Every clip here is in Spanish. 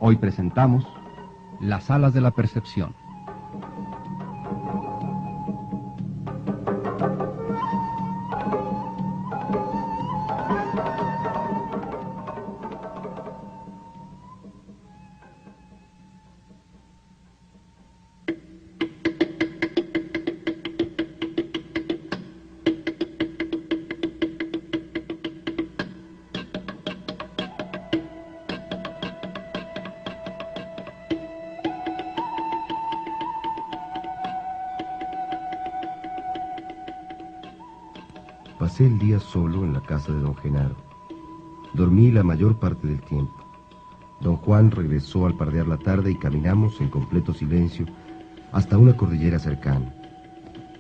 Hoy presentamos Las alas de la percepción. Pasé el día solo en la casa de don Genaro. Dormí la mayor parte del tiempo. Don Juan regresó al pardear la tarde y caminamos en completo silencio hasta una cordillera cercana.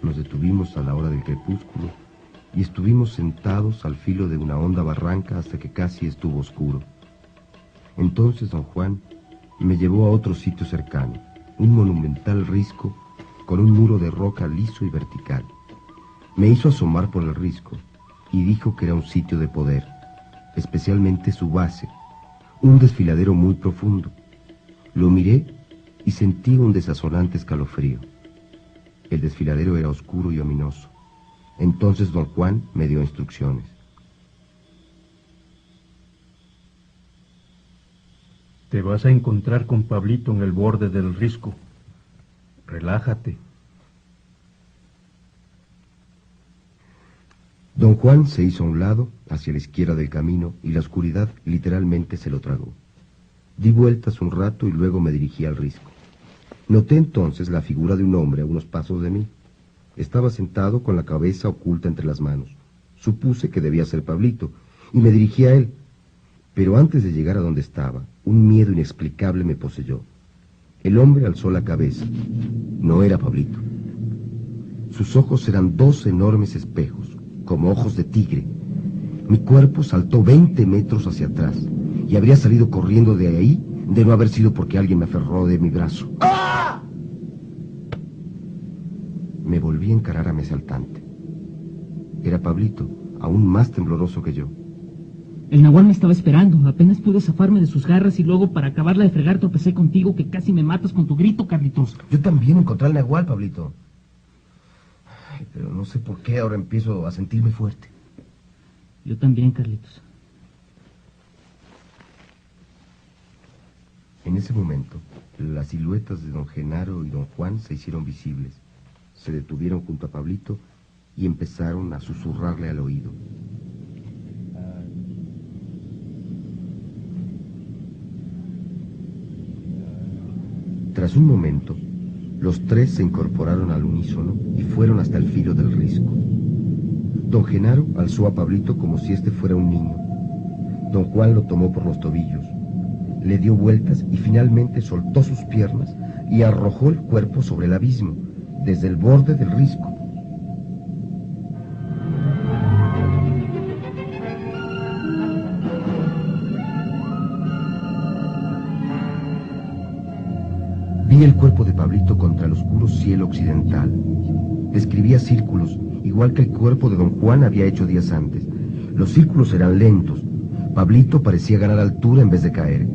Nos detuvimos a la hora del crepúsculo y estuvimos sentados al filo de una honda barranca hasta que casi estuvo oscuro. Entonces don Juan me llevó a otro sitio cercano, un monumental risco con un muro de roca liso y vertical. Me hizo asomar por el risco y dijo que era un sitio de poder, especialmente su base, un desfiladero muy profundo. Lo miré y sentí un desazonante escalofrío. El desfiladero era oscuro y ominoso. Entonces don Juan me dio instrucciones. Te vas a encontrar con Pablito en el borde del risco. Relájate. Don Juan se hizo a un lado, hacia la izquierda del camino, y la oscuridad literalmente se lo tragó. Di vueltas un rato y luego me dirigí al risco. Noté entonces la figura de un hombre a unos pasos de mí. Estaba sentado con la cabeza oculta entre las manos. Supuse que debía ser Pablito, y me dirigí a él. Pero antes de llegar a donde estaba, un miedo inexplicable me poseyó. El hombre alzó la cabeza. No era Pablito. Sus ojos eran dos enormes espejos, como ojos de tigre. Mi cuerpo saltó 20 metros hacia atrás y habría salido corriendo de ahí de no haber sido porque alguien me aferró de mi brazo. ¡Ah! Me volví a encarar a mi asaltante. Era Pablito, aún más tembloroso que yo. El nahual me estaba esperando. Apenas pude zafarme de sus garras y luego, para acabarla de fregar, tropecé contigo, que casi me matas con tu grito, Carlitos. Yo también encontré al nahual, Pablito. Ay, pero no sé por qué ahora empiezo a sentirme fuerte. Yo también, Carlitos. En ese momento, las siluetas de don Genaro y don Juan se hicieron visibles. Se detuvieron junto a Pablito y empezaron a susurrarle al oído. Tras un momento, los tres se incorporaron al unísono y fueron hasta el filo del risco. Don Genaro alzó a Pablito como si este fuera un niño. Don Juan lo tomó por los tobillos, le dio vueltas y finalmente soltó sus piernas y arrojó el cuerpo sobre el abismo, desde el borde del risco. Vi el cuerpo de Pablito contra el oscuro cielo occidental. Describía círculos, igual que el cuerpo de don Juan había hecho días antes. Los círculos eran lentos. Pablito parecía ganar altura en vez de caer.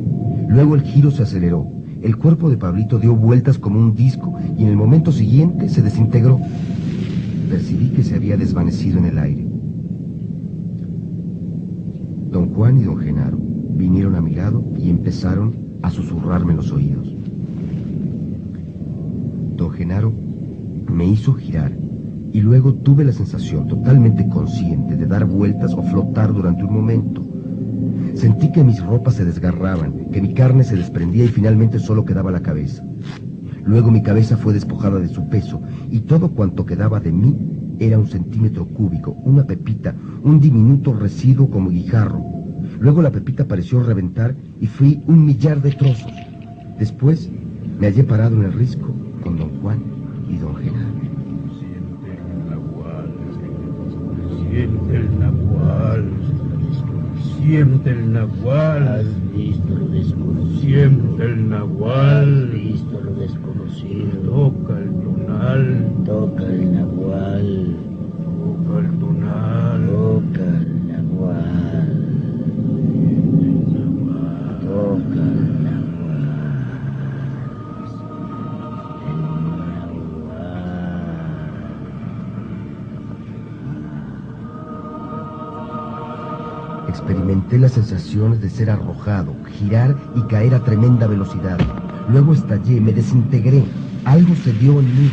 Luego el giro se aceleró. El cuerpo de Pablito dio vueltas como un disco y en el momento siguiente se desintegró. Percibí que se había desvanecido en el aire. Don Juan y don Genaro vinieron a mi lado y empezaron a susurrarme en los oídos. Don Genaro me hizo girar y luego tuve la sensación totalmente consciente de dar vueltas o flotar durante un momento. Sentí que mis ropas se desgarraban, que mi carne se desprendía y finalmente solo quedaba la cabeza. Luego mi cabeza fue despojada de su peso y todo cuanto quedaba de mí era 1 centímetro cúbico, una pepita, un diminuto residuo como guijarro. Luego la pepita pareció reventar y fui 1 millar de trozos. Después me hallé parado en el risco con don Juan y don Genaro. Siente el nahual, siente el nahual, siente el nahual. Has visto lo desconocido. Siente el nahual. Has visto lo desconocido. Toca el tonal. Toca el nahual. Toca el tonal. Toca el nahual. Toca el nahual. Experimenté las sensaciones de ser arrojado, girar y caer a tremenda velocidad. Luego estallé, me desintegré. Algo se dio en mí.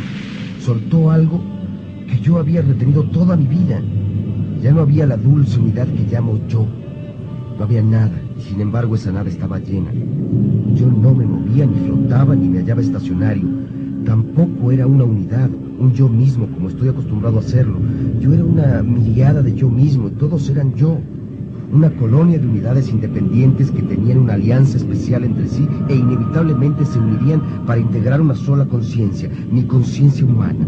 Soltó algo que yo había retenido toda mi vida. Ya no había la dulce unidad que llamo yo. No había nada, y sin embargo esa nave estaba llena. Yo no me movía, ni flotaba, ni me hallaba estacionario. Tampoco era una unidad, un yo mismo, como estoy acostumbrado a hacerlo. Yo era una miriada de yo mismo, y todos eran yo. Una colonia de unidades independientes que tenían una alianza especial entre sí e inevitablemente se unirían para integrar una sola conciencia, mi conciencia humana.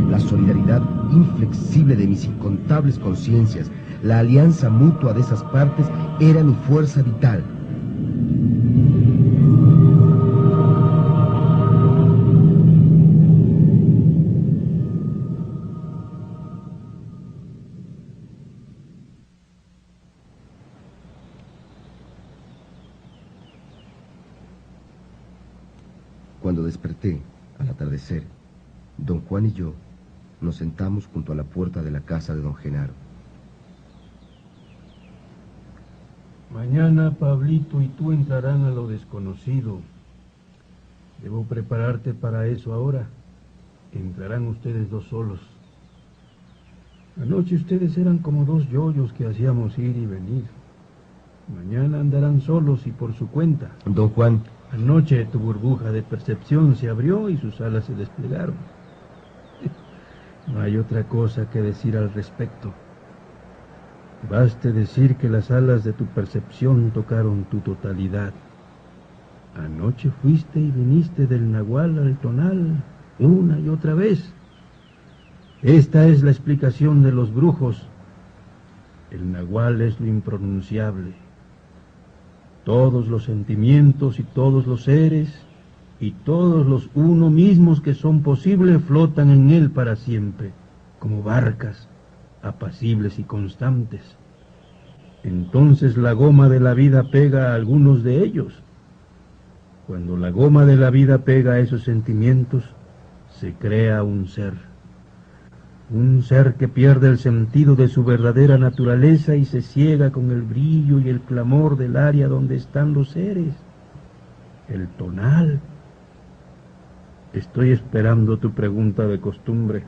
La solidaridad inflexible de mis incontables conciencias, la alianza mutua de esas partes, era mi fuerza vital. Cuando desperté, al atardecer, don Juan y yo nos sentamos junto a la puerta de la casa de don Genaro. Mañana Pablito y tú entrarán a lo desconocido. Debo prepararte para eso ahora. Entrarán ustedes dos solos. Anoche ustedes eran como dos yoyos que hacíamos ir y venir. Mañana andarán solos y por su cuenta. Don Juan... Anoche tu burbuja de percepción se abrió y sus alas se desplegaron. No hay otra cosa que decir al respecto. Baste decir que las alas de tu percepción tocaron tu totalidad. Anoche fuiste y viniste del nahual al tonal una y otra vez. Esta es la explicación de los brujos. El nahual es lo impronunciable. Todos los sentimientos y todos los seres y todos los uno mismos que son posibles flotan en él para siempre, como barcas, apacibles y constantes. Entonces la goma de la vida pega a algunos de ellos. Cuando la goma de la vida pega a esos sentimientos, se crea un ser que pierde el sentido de su verdadera naturaleza y se ciega con el brillo y el clamor del área donde están los seres, el tonal. Estoy esperando tu pregunta de costumbre.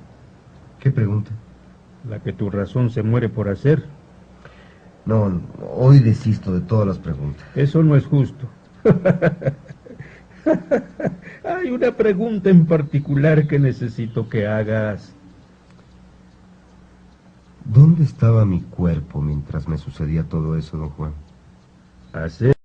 ¿Qué pregunta? La que tu razón se muere por hacer. No, hoy desisto de todas las preguntas. Eso no es justo. Hay una pregunta en particular que necesito que hagas. ¿Dónde estaba mi cuerpo mientras me sucedía todo eso, don Juan? Hacer